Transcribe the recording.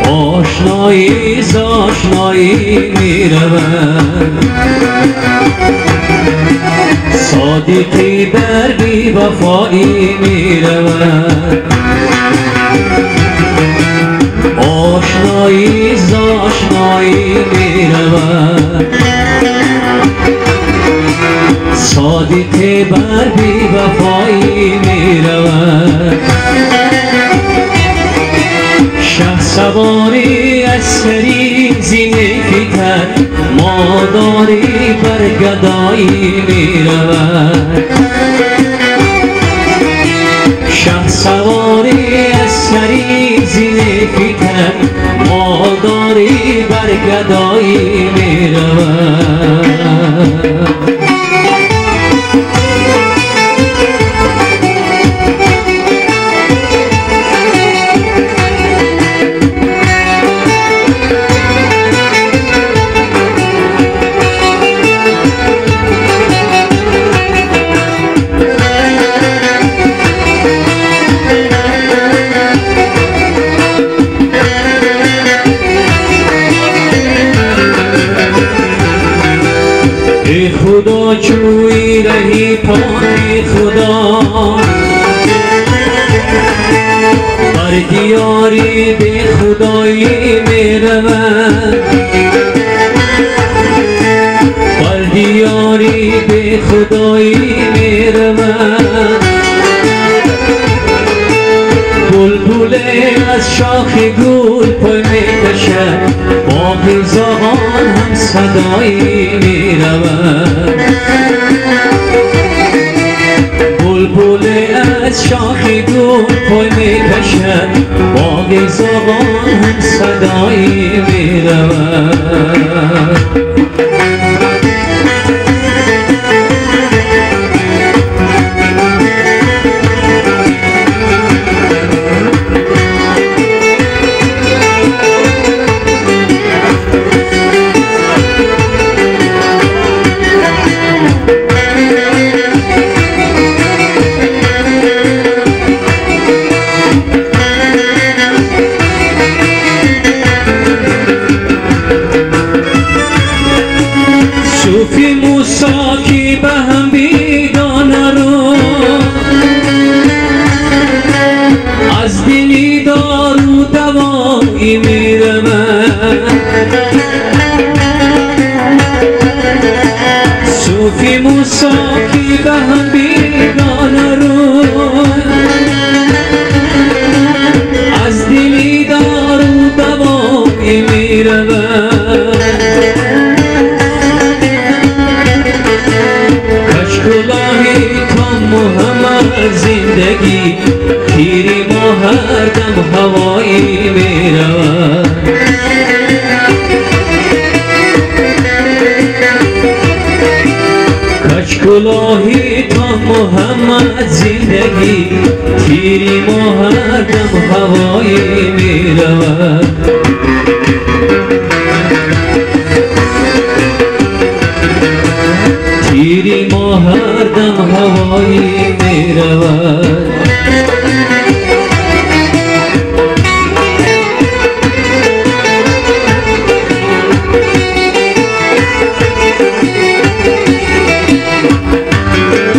آشنایی ز آشنایی می رود، صادقی بر بی وفایی می رود. آشنایی ز آشنایی می رود، صادقی بر بی وفایی می رود. شهسواری از سری زینه فیتر، ماداری بر گدایی می رود. شهسواری از سری زینه فیتر، ماداری بر گدایی می رود. خدا جوی رهی پاک خدا، بر دیاری به خدایی می رود. بر دیاری به خدایی می رود. بلبل از شاخ گل پای می کشد، باغ زغال هم صدایی می رود. بلبل از شاخ گل پای می کشد، باغ زغال هم صدایی می رود. صوفی موسا کی به هم بیگانه رو، از دلی دارو دوایی می رود. صوفی موسا کی به هم بیگانه رو، از دلی دارو دوایی می رود. کلاهی تا محمد زندگی، پیری ما هر دم هوایی می رود. کج کلاهی تا محمد زندگی، پیری ما هر دم هوایی می رود. پیری ما هر دم هوایی می رود.